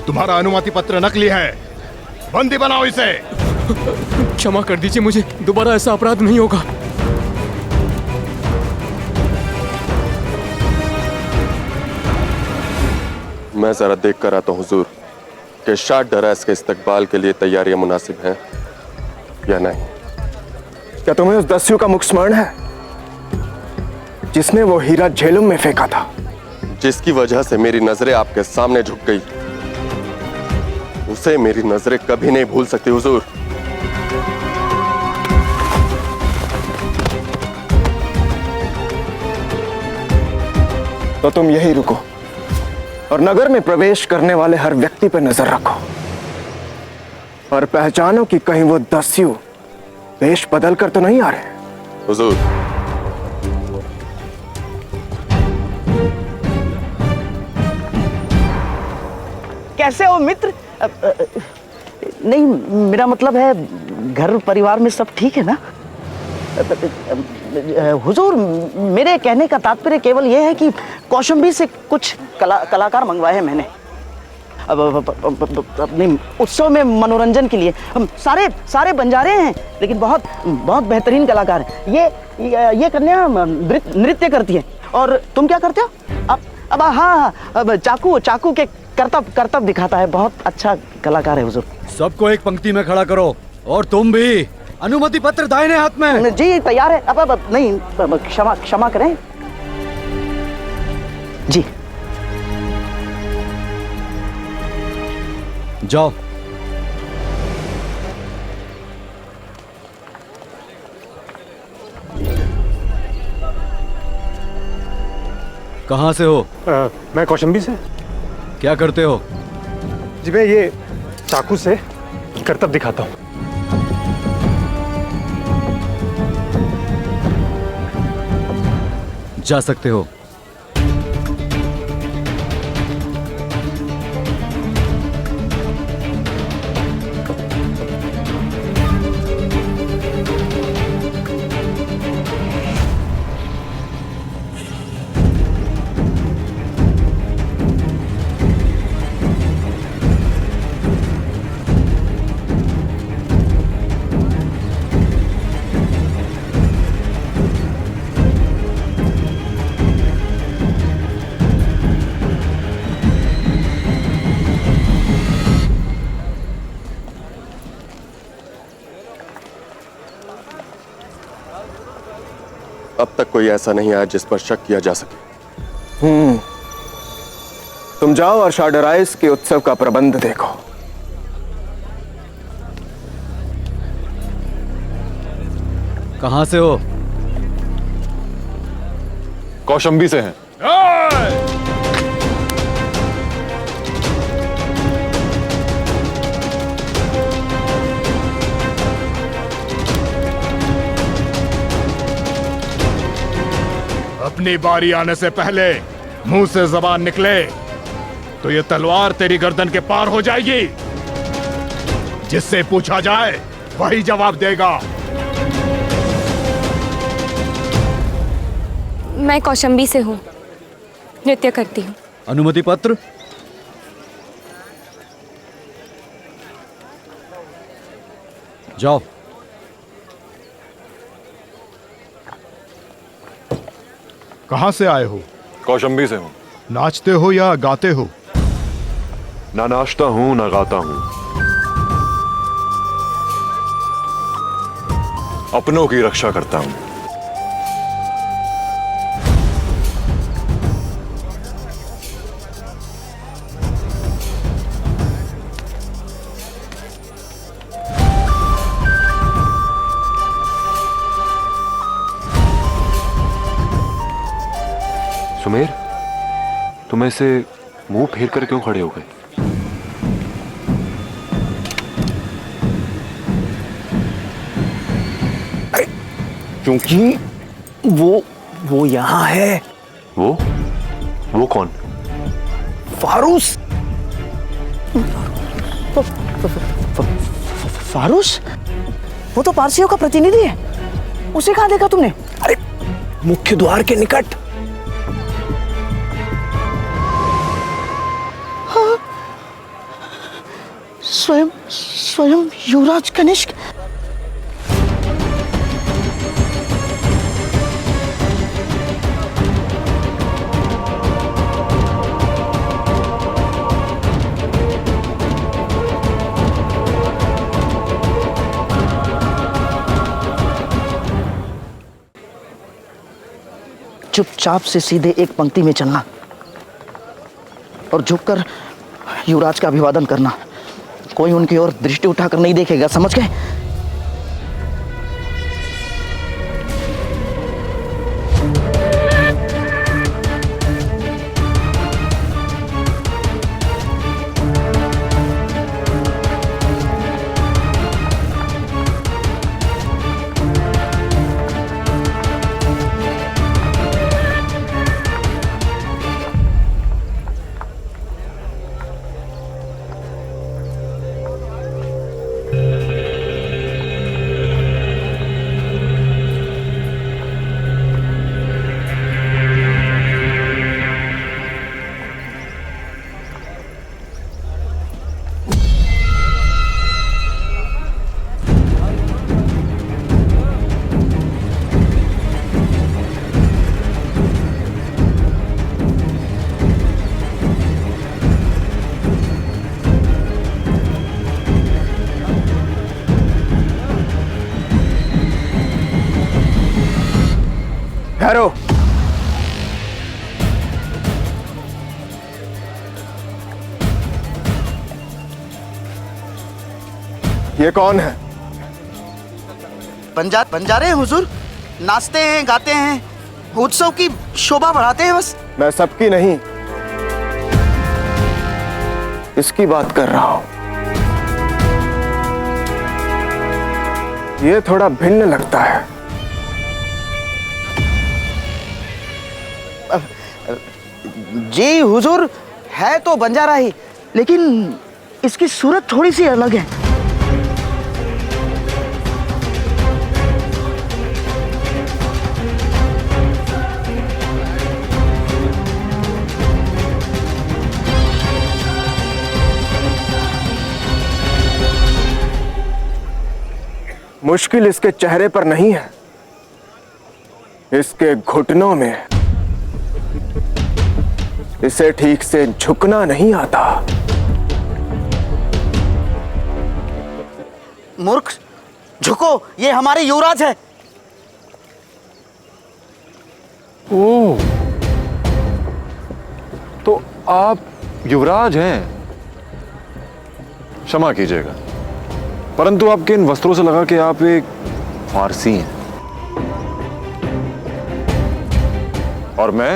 तुम्हारा अनुमति पत्र नकली है, बंदी बनाओ इसे। क्षमा कर दीजिए, मुझे दोबारा ऐसा अपराध नहीं होगा। मैं जरा देख कर आता हूँ हुजूर कि शाह डरास के इस्तकबाल के लिए तैयारियां मुनासिब हैं या नहीं। क्या तुम्हें उस दस्यु का मुख स्मरण है जिसने वो हीरा झेलुम में फेंका था, जिसकी वजह से मेरी नजरें आपके सामने झुक गई? उसे मेरी नजरें कभी नहीं भूल सकती हुजूर। तो तुम यही रुको और नगर में प्रवेश करने वाले हर व्यक्ति पर नजर रखो और पहचानो कि कहीं वो दस्यु वेश बदल कर तो नहीं आ रहे। हुजूर, कैसे हो मित्र? नहीं, मेरा मतलब है घर परिवार में सब ठीक है ना? हुजूर, मेरे कहने का तात्पर्य केवल यह है कि कौशाम्बी से कुछ कलाकार मंगवाए हैं मैंने अपने उत्सव में मनोरंजन के लिए। हम सारे बंजारे हैं, लेकिन बहुत बहुत बेहतरीन कलाकार हैं। ये कन्या नृत्य करती है। और तुम क्या करते हो? अब हाँ, अब चाकू के करतब दिखाता है। बहुत अच्छा कलाकार है हुजूर। सबको एक पंक्ति में खड़ा करो, और तुम भी। अनुमति पत्र दाहिने हाथ में। जी तैयार है। अब नहीं, क्षमा करें जी। जाओ। कहाँ से हो? मैं कौशाम्बी से। क्या करते हो? जी मैं ये चाकू से करतब दिखाता हूँ। जा सकते हो। अब तक कोई ऐसा नहीं आया जिस पर शक किया जा सके। तुम जाओ और शाह डराइस के उत्सव का प्रबंध देखो। कहाँ से हो? कौशाम्बी से हैं। अपनी बारी आने से पहले मुंह से जबान निकले तो ये तलवार तेरी गर्दन के पार हो जाएगी। जिससे पूछा जाए वही जवाब देगा। मैं कौशाम्बी से हूँ, नृत्य करती हूँ। अनुमति पत्र? जाओ। कहां से आए हो? कौशाम्बी से हूँ। नाचते हो या गाते हो? ना नाचता हूँ ना गाता हूँ, अपनों की रक्षा करता हूँ। सुमेर, तुम ऐसे मुंह फेर कर क्यों खड़े हो गए? क्योंकि वो यहां है। वो कौन? फारूस। फारूस? वो तो पारसियों का प्रतिनिधि है। उसे कहाँ देखा तुमने? अरे मुख्य द्वार के निकट। स्वयं स्वयं युवराज कनिष्क। चुपचाप से सीधे एक पंक्ति में चलना और झुककर युवराज का अभिवादन करना। कोई उनकी ओर दृष्टि उठाकर नहीं देखेगा, समझ गए? ठहरो। ये कौन है? बंजारे हैं हुजूर, नाचते हैं, गाते हैं, उत्सव की शोभा बढ़ाते हैं बस। मैं सबकी नहीं, इसकी बात कर रहा हूं। ये थोड़ा भिन्न लगता है। जी हुजूर, है तो बंजारा ही, लेकिन इसकी सूरत थोड़ी सी अलग है। मुश्किल इसके चेहरे पर नहीं है, इसके घुटनों में है। इसे ठीक से झुकना नहीं आता। मूर्ख, झुको, ये हमारे युवराज है। ओह, तो आप युवराज हैं। क्षमा कीजिएगा, परंतु आपके इन वस्त्रों से लगा कि आप एक फारसी हैं और मैं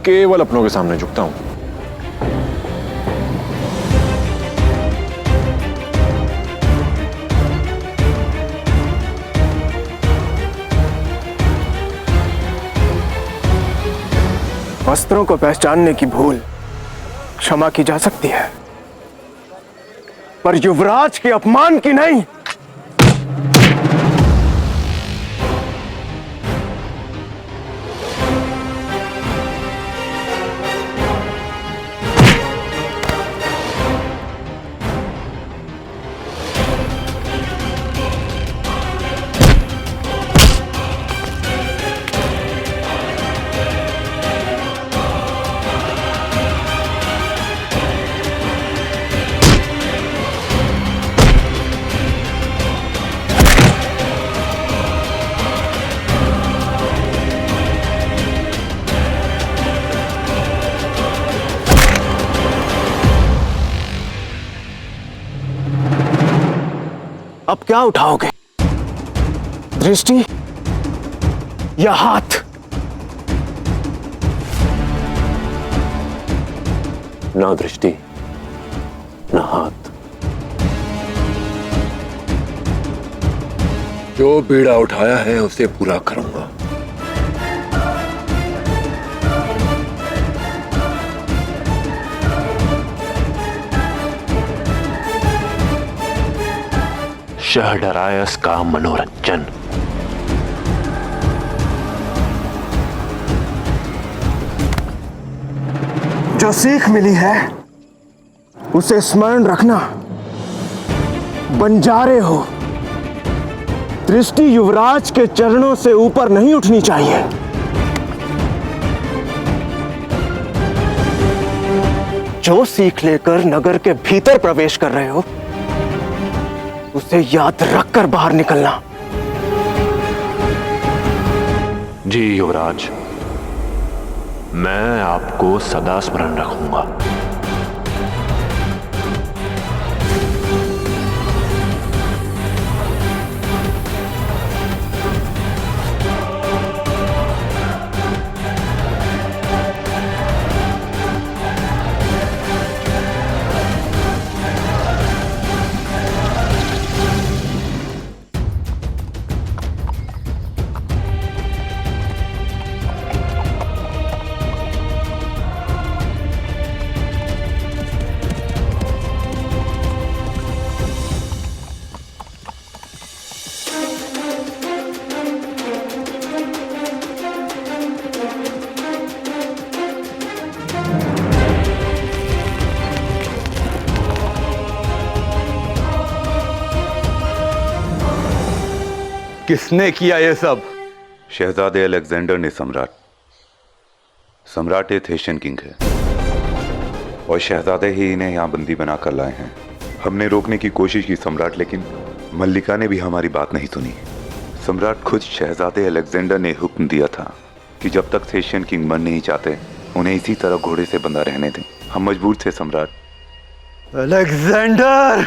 केवल अपनों के सामने झुकता हूं। वस्त्रों को पहचानने की भूल क्षमा की जा सकती है, पर युवराज के अपमान की नहीं। अब क्या उठाओगे? दृष्टि या हाथ? ना दृष्टि, ना हाथ। जो बीड़ा उठाया है उसे पूरा करूंगा। शहडरायस का मनोरंजन। जो सीख मिली है उसे स्मरण रखना। बंजारे हो। दृष्टि युवराज के चरणों से ऊपर नहीं उठनी चाहिए। जो सीख लेकर नगर के भीतर प्रवेश कर रहे हो उसे याद रखकर बाहर निकलना। जी युवराज, मैं आपको सदा स्मरण रखूंगा। किसने किया ये सब? शहजादे अलेक्जेंडर ने सम्राट। सम्राट ये एशियन किंग है और शहजादे ही इन्हें यहाँ बंदी बनाकर लाए हैं। हमने रोकने की कोशिश की सम्राट, लेकिन मल्लिका ने भी हमारी बात नहीं सुनी। सम्राट खुद शहजादे अलेक्जेंडर ने हुक्म दिया था कि जब तक एशियन किंग बन नहीं चाहते उन्हें इसी तरह घोड़े से बंधा रहने दें। हम मजबूर थे सम्राट। अलेक्जेंडर!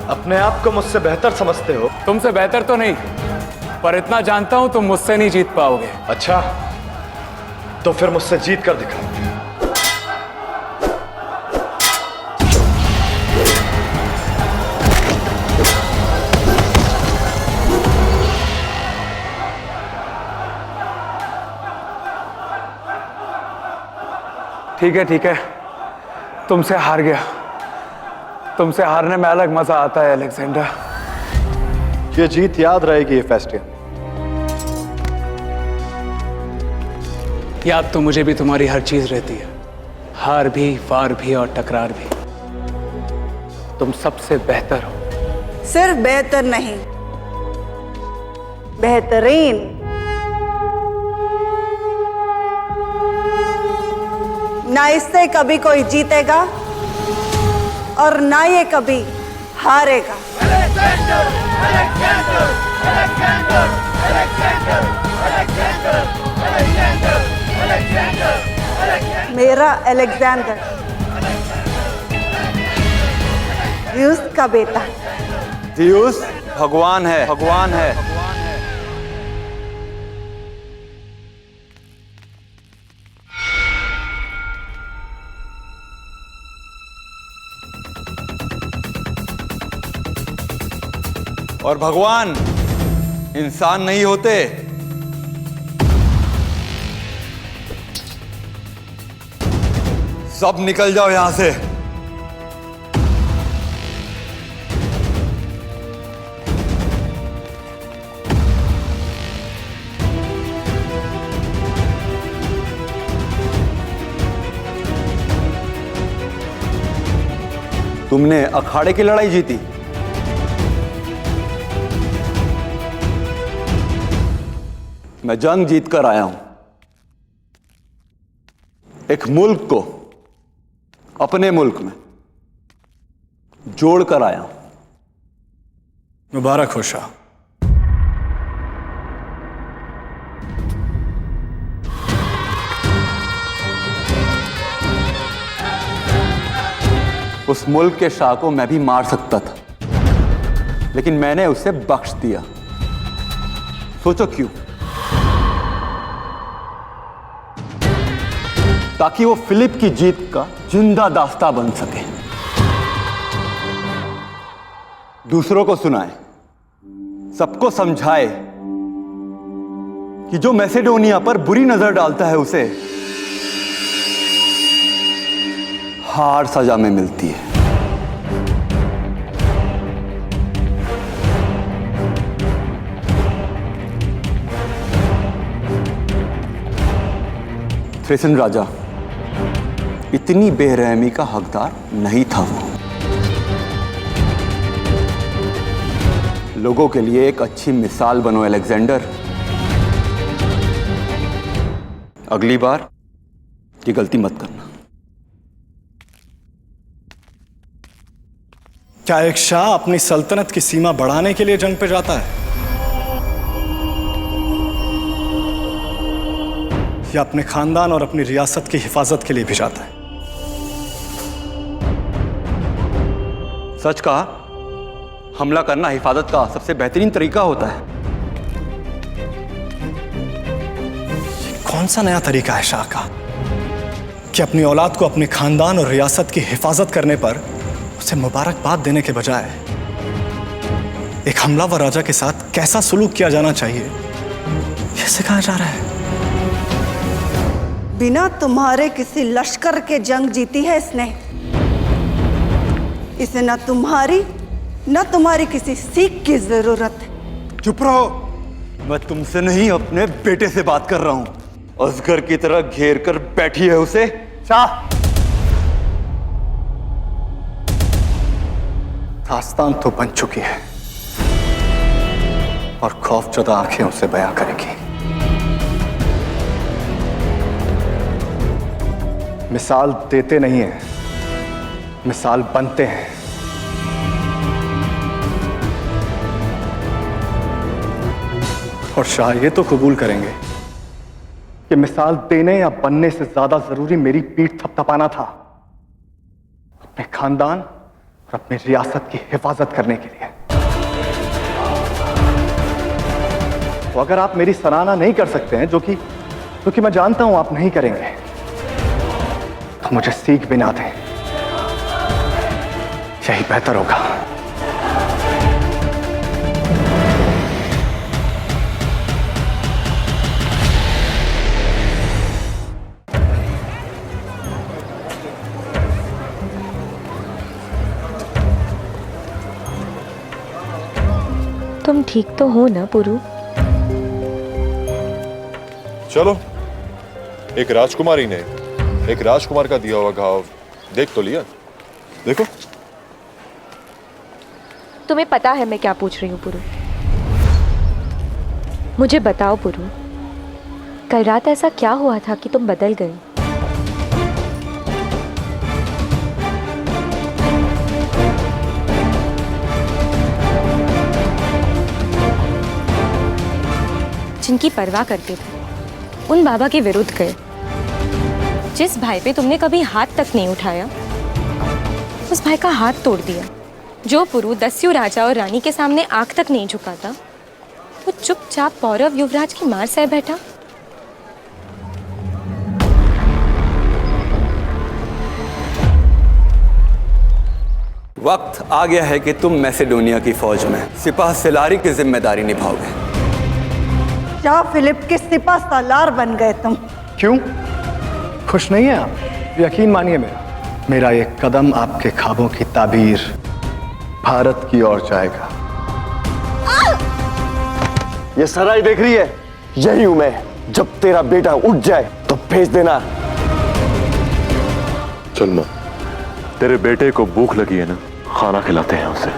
अपने आप को मुझसे बेहतर समझते हो? तुमसे बेहतर तो नहीं, पर इतना जानता हूं तुम मुझसे नहीं जीत पाओगे। अच्छा, तो फिर मुझसे जीत कर दिखाओ। ठीक है, तुमसे हार गया। तुमसे हारने में अलग मजा आता है अलेक्जेंडर। ये जीत याद रहेगी ये फेस्टियन। याद तो मुझे भी तुम्हारी हर चीज रहती है, हार भी, वार भी और टकरार भी। तुम सबसे बेहतर हो। सिर्फ बेहतर नहीं, बेहतरीन। ना इससे कभी कोई जीतेगा और ना ये कभी हारेगा। मेरा अलेक्जेंडर, ज़्यूस का बेटा। ज़्यूस भगवान है, भगवान है। और भगवान इंसान नहीं होते। सब निकल जाओ यहां से। तुमने अखाड़े की लड़ाई जीती, मैं जंग जीत कर आया हूं। एक मुल्क को अपने मुल्क में जोड़ कर आया हूं। मुबारक हो शाह। उस मुल्क के शाह को मैं भी मार सकता था, लेकिन मैंने उसे बख्श दिया। सोचो क्यों? ताकि वो फिलिप की जीत का जिंदा दास्ता बन सके, दूसरों को सुनाए, सबको समझाए कि जो मैसेडोनिया पर बुरी नजर डालता है उसे हार सजा में मिलती है। थ्रेसन राजा इतनी बेरहमी का हकदार नहीं था वो। लोगों के लिए एक अच्छी मिसाल बनो अलेक्जेंडर। अगली बार ये गलती मत करना। क्या एक शाह अपनी सल्तनत की सीमा बढ़ाने के लिए जंग पे जाता है, या अपने खानदान और अपनी रियासत की हिफाजत के लिए भी जाता है? सच कहा, हमला करना हिफाजत का सबसे बेहतरीन तरीका होता है। कौन सा नया तरीका है शाह का कि अपनी औलाद को अपने खानदान और रियासत की हिफाजत करने पर उसे मुबारकबाद देने के बजाय एक हमलावर राजा के साथ कैसा सुलूक किया जाना चाहिए यह सिखाया जा रहा है। बिना तुम्हारे किसी लश्कर के जंग जीती है इसने। इसे न तुम्हारी किसी सीख की जरूरत है। चुप रहो, मैं तुमसे नहीं अपने बेटे से बात कर रहा हूं। असगर की तरह घेर कर बैठी है उसे। शाह, दास्तान तो बन चुकी है और खौफजदा आंखें उसे बयां करेगी। मिसाल देते नहीं हैं, मिसाल बनते हैं। और शाह ये तो कबूल करेंगे कि मिसाल देने या बनने से ज्यादा जरूरी मेरी पीठ थपथपाना था, अपने खानदान और अपनी रियासत की हिफाजत करने के लिए। तो अगर आप मेरी सराहना नहीं कर सकते हैं, जो कि मैं जानता हूं आप नहीं करेंगे, तो मुझे सीख भी ना दें, यही बेहतर होगा। तुम ठीक तो हो ना पुरु? चलो, एक राजकुमारी ने एक राजकुमार का दिया हुआ घाव देख तो लिया। देखो। तुम्हें पता है मैं क्या पूछ रही हूँ पुरु? मुझे बताओ पुरु, कल रात ऐसा क्या हुआ था कि तुम बदल गए? जिनकी परवाह करते थे उन बाबा के विरुद्ध गए। जिस भाई पे तुमने कभी हाथ तक नहीं उठाया, उस भाई का हाथ तोड़ दिया। जो पुरु दस्यु राजा और रानी के सामने आंख तक नहीं झुकाता, वो चुपचाप पौरव युवराज की मार सह बैठा। वक्त आ गया है कि तुम मैसेडोनिया की फौज में सिपाह सलारी की जिम्मेदारी निभाओगे। शाह फिलिप के सिपा सालार बन गए तुम। क्यों? खुश नहीं है आप? यकीन मानिए मेरा ये कदम आपके ख्वाबों की ताबीर भारत की ओर जाएगा। ये सराय देख रही है, यही हूं मैं। जब तेरा बेटा उठ जाए तो भेज देना। चल मां, तेरे बेटे को भूख लगी है ना, खाना खिलाते हैं उसे।